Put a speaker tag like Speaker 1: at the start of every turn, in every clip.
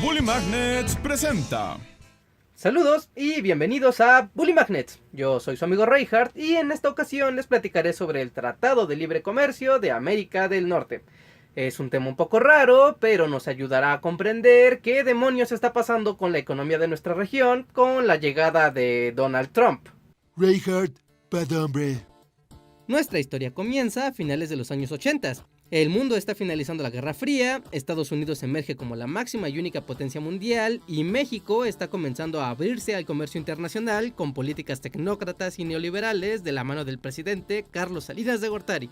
Speaker 1: Bully Magnets presenta.
Speaker 2: Saludos y bienvenidos a Bully Magnets. Yo soy su amigo Reinhardt y en esta ocasión les platicaré sobre el Tratado de Libre Comercio de América del Norte. Es un tema un poco raro, pero nos ayudará a comprender qué demonios está pasando con la economía de nuestra región con la llegada de Donald Trump.
Speaker 3: Reinhardt, bad hombre.
Speaker 2: Nuestra historia comienza a finales de los años 80. El mundo está finalizando la Guerra Fría, Estados Unidos emerge como la máxima y única potencia mundial y México está comenzando a abrirse al comercio internacional con políticas tecnócratas y neoliberales de la mano del presidente Carlos Salinas de Gortari.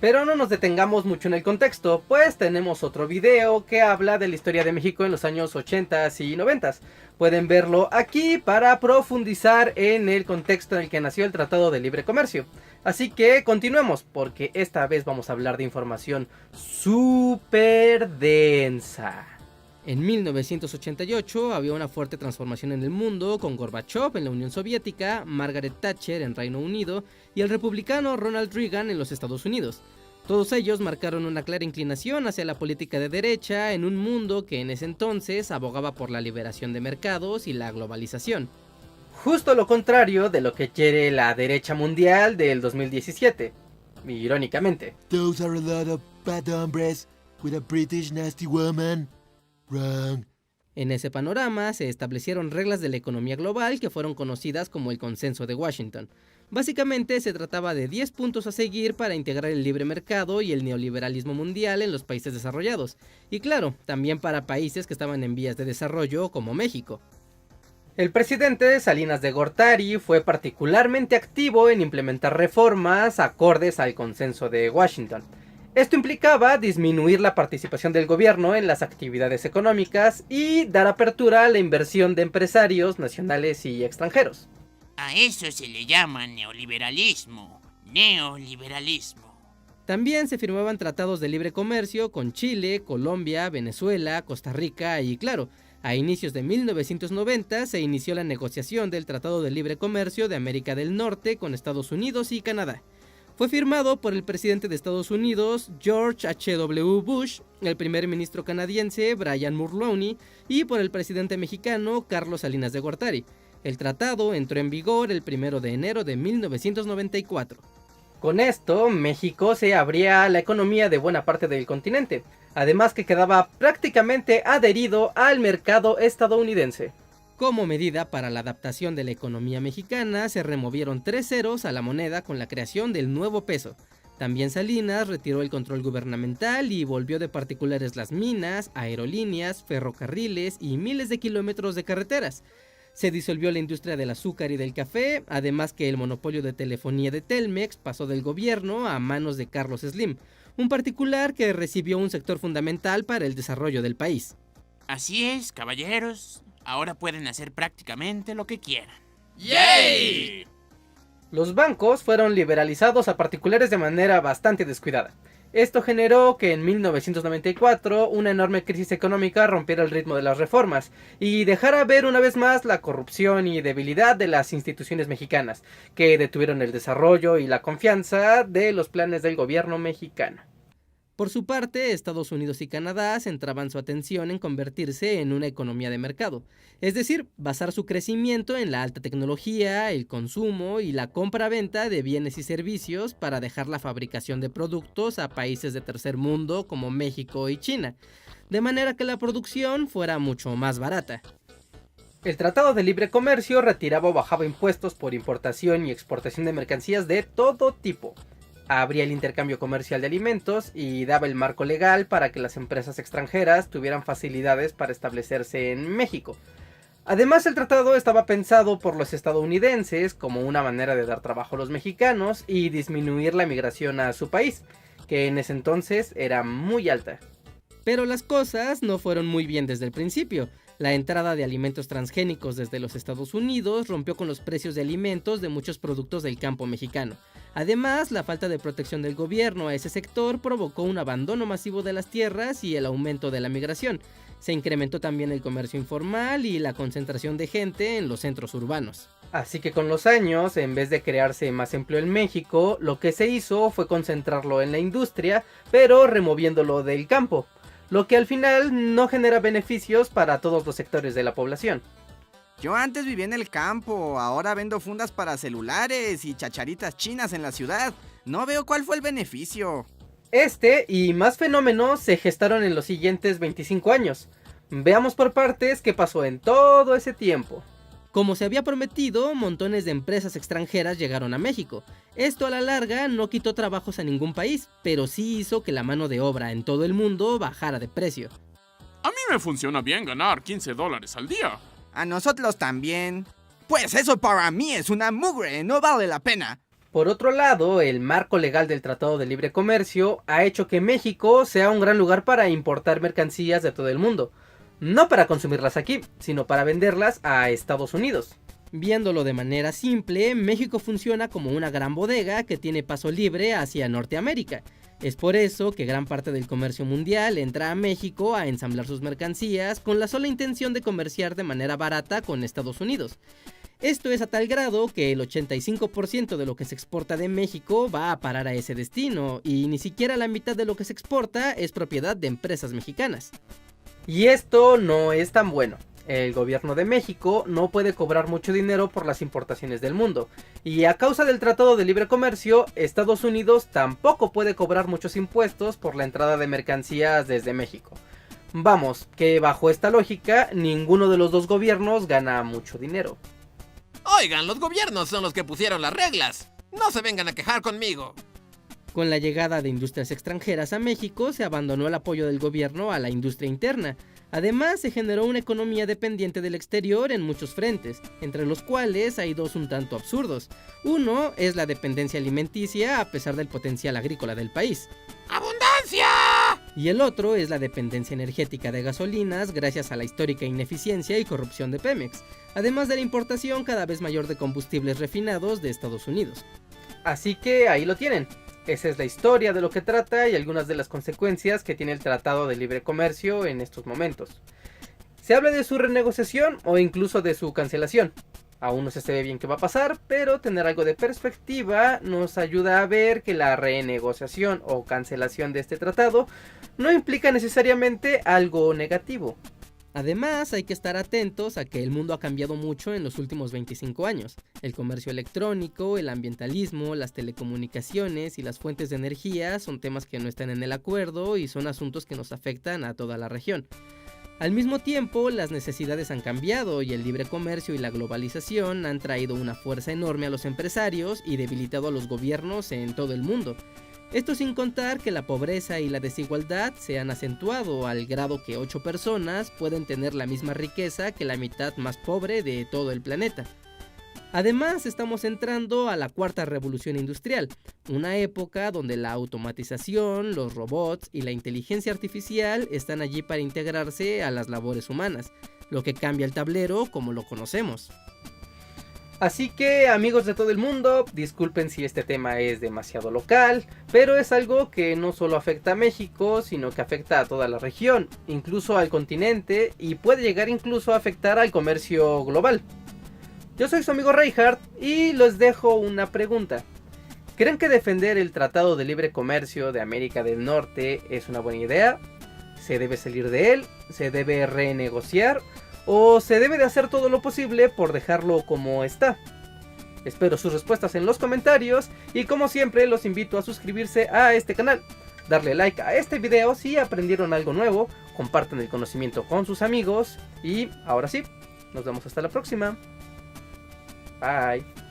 Speaker 2: Pero no nos detengamos mucho en el contexto, pues tenemos otro video que habla de la historia de México en los años 80 y 90. Pueden verlo aquí para profundizar en el contexto en el que nació el Tratado de Libre Comercio. Así que continuemos, porque esta vez vamos a hablar de información súper densa. En 1988 había una fuerte transformación en el mundo, con Gorbachev en la Unión Soviética, Margaret Thatcher en Reino Unido y el republicano Ronald Reagan en los Estados Unidos. Todos ellos marcaron una clara inclinación hacia la política de derecha en un mundo que en ese entonces abogaba por la liberación de mercados y la globalización. Justo lo contrario de lo que quiere la derecha mundial del 2017, irónicamente.
Speaker 3: Those are a lot of bad hombres with a British nasty woman. Wrong.
Speaker 2: En ese panorama se establecieron reglas de la economía global que fueron conocidas como el Consenso de Washington. Básicamente se trataba de 10 puntos a seguir para integrar el libre mercado y el neoliberalismo mundial en los países desarrollados, y claro, también para países que estaban en vías de desarrollo como México. El presidente Salinas de Gortari fue particularmente activo en implementar reformas acordes al Consenso de Washington. Esto implicaba disminuir la participación del gobierno en las actividades económicas y dar apertura a la inversión de empresarios nacionales y extranjeros.
Speaker 4: A eso se le llama neoliberalismo. Neoliberalismo.
Speaker 2: También se firmaban tratados de libre comercio con Chile, Colombia, Venezuela, Costa Rica y claro, a inicios de 1990 se inició la negociación del Tratado de Libre Comercio de América del Norte con Estados Unidos y Canadá. Fue firmado por el presidente de Estados Unidos, George H.W. Bush, el primer ministro canadiense, Brian Mulroney, y por el presidente mexicano, Carlos Salinas de Gortari. El tratado entró en vigor el 1 de enero de 1994. Con esto, México se abría a la economía de buena parte del continente, además que quedaba prácticamente adherido al mercado estadounidense. Como medida para la adaptación de la economía mexicana, se removieron 3 ceros a la moneda con la creación del nuevo peso. También Salinas retiró el control gubernamental y volvió de particulares las minas, aerolíneas, ferrocarriles y miles de kilómetros de carreteras. Se disolvió la industria del azúcar y del café, además que el monopolio de telefonía de Telmex pasó del gobierno a manos de Carlos Slim, un particular que recibió un sector fundamental para el desarrollo del país.
Speaker 4: Así es, caballeros. Ahora pueden hacer prácticamente lo que quieran.
Speaker 1: ¡Yay!
Speaker 2: Los bancos fueron liberalizados a particulares de manera bastante descuidada. Esto generó que en 1994 una enorme crisis económica rompiera el ritmo de las reformas y dejara ver una vez más la corrupción y debilidad de las instituciones mexicanas, que detuvieron el desarrollo y la confianza de los planes del gobierno mexicano. Por su parte, Estados Unidos y Canadá centraban su atención en convertirse en una economía de mercado, es decir, basar su crecimiento en la alta tecnología, el consumo y la compra-venta de bienes y servicios para dejar la fabricación de productos a países de tercer mundo como México y China, de manera que la producción fuera mucho más barata. El Tratado de Libre Comercio retiraba o bajaba impuestos por importación y exportación de mercancías de todo tipo. Abría el intercambio comercial de alimentos y daba el marco legal para que las empresas extranjeras tuvieran facilidades para establecerse en México. Además, el tratado estaba pensado por los estadounidenses como una manera de dar trabajo a los mexicanos y disminuir la migración a su país, que en ese entonces era muy alta. Pero las cosas no fueron muy bien desde el principio. La entrada de alimentos transgénicos desde los Estados Unidos rompió con los precios de alimentos de muchos productos del campo mexicano. Además, la falta de protección del gobierno a ese sector provocó un abandono masivo de las tierras y el aumento de la migración. Se incrementó también el comercio informal y la concentración de gente en los centros urbanos. Así que con los años, en vez de crearse más empleo en México, lo que se hizo fue concentrarlo en la industria, pero removiéndolo del campo. lo que al final no genera beneficios para todos los sectores de la población.
Speaker 5: Yo antes vivía en el campo, ahora vendo fundas para celulares y chacharitas chinas en la ciudad. No veo cuál fue el beneficio.
Speaker 2: Este y más fenómenos se gestaron en los siguientes 25 años. Veamos por partes qué pasó en todo ese tiempo. Como se había prometido, montones de empresas extranjeras llegaron a México. Esto a la larga no quitó trabajos a ningún país, pero sí hizo que la mano de obra en todo el mundo bajara de precio.
Speaker 1: A mí me funciona bien ganar $15 al día.
Speaker 5: A nosotros también. Pues eso para mí es una mugre, no vale la pena.
Speaker 2: Por otro lado, el marco legal del Tratado de Libre Comercio ha hecho que México sea un gran lugar para importar mercancías de todo el mundo. No para consumirlas aquí, sino para venderlas a Estados Unidos. Viéndolo de manera simple, México funciona como una gran bodega que tiene paso libre hacia Norteamérica. Es por eso que gran parte del comercio mundial entra a México a ensamblar sus mercancías con la sola intención de comerciar de manera barata con Estados Unidos. Esto es a tal grado que el 85% de lo que se exporta de México va a parar a ese destino, y ni siquiera la mitad de lo que se exporta es propiedad de empresas mexicanas. Y esto no es tan bueno. El gobierno de México no puede cobrar mucho dinero por las importaciones del mundo, y a causa del Tratado de Libre Comercio, Estados Unidos tampoco puede cobrar muchos impuestos por la entrada de mercancías desde México. Vamos, que bajo esta lógica, ninguno de los dos gobiernos gana mucho dinero.
Speaker 6: Oigan, los gobiernos son los que pusieron las reglas. No se vengan a quejar conmigo.
Speaker 2: Con la llegada de industrias extranjeras a México, se abandonó el apoyo del gobierno a la industria interna. Además, se generó una economía dependiente del exterior en muchos frentes, entre los cuales hay dos un tanto absurdos. Uno es la dependencia alimenticia a pesar del potencial agrícola del país.
Speaker 6: ¡Abundancia!
Speaker 2: Y el otro es la dependencia energética de gasolinas gracias a la histórica ineficiencia y corrupción de Pemex, además de la importación cada vez mayor de combustibles refinados de Estados Unidos. Así que ahí lo tienen. Esa es la historia de lo que trata y algunas de las consecuencias que tiene el Tratado de Libre Comercio en estos momentos. Se habla de su renegociación o incluso de su cancelación. Aún no se sabe bien qué va a pasar, pero tener algo de perspectiva nos ayuda a ver que la renegociación o cancelación de este tratado no implica necesariamente algo negativo. Además, hay que estar atentos a que el mundo ha cambiado mucho en los últimos 25 años. El comercio electrónico, el ambientalismo, las telecomunicaciones y las fuentes de energía son temas que no están en el acuerdo y son asuntos que nos afectan a toda la región. Al mismo tiempo, las necesidades han cambiado y el libre comercio y la globalización han traído una fuerza enorme a los empresarios y debilitado a los gobiernos en todo el mundo. Esto sin contar que la pobreza y la desigualdad se han acentuado al grado que 8 personas pueden tener la misma riqueza que la mitad más pobre de todo el planeta. Además, estamos entrando a la cuarta revolución industrial, una época donde la automatización, los robots y la inteligencia artificial están allí para integrarse a las labores humanas, lo que cambia el tablero como lo conocemos. Así que, amigos de todo el mundo, disculpen si este tema es demasiado local, pero es algo que no solo afecta a México, sino que afecta a toda la región, incluso al continente, y puede llegar incluso a afectar al comercio global. Yo soy su amigo Reinhardt y les dejo una pregunta. ¿Creen que defender el Tratado de Libre Comercio de América del Norte es una buena idea? ¿Se debe salir de él? ¿Se debe renegociar? ¿O se debe de hacer todo lo posible por dejarlo como está? Espero sus respuestas en los comentarios y como siempre los invito a suscribirse a este canal, darle like a este video si aprendieron algo nuevo, compartan el conocimiento con sus amigos y ahora sí, nos vemos hasta la próxima. Bye.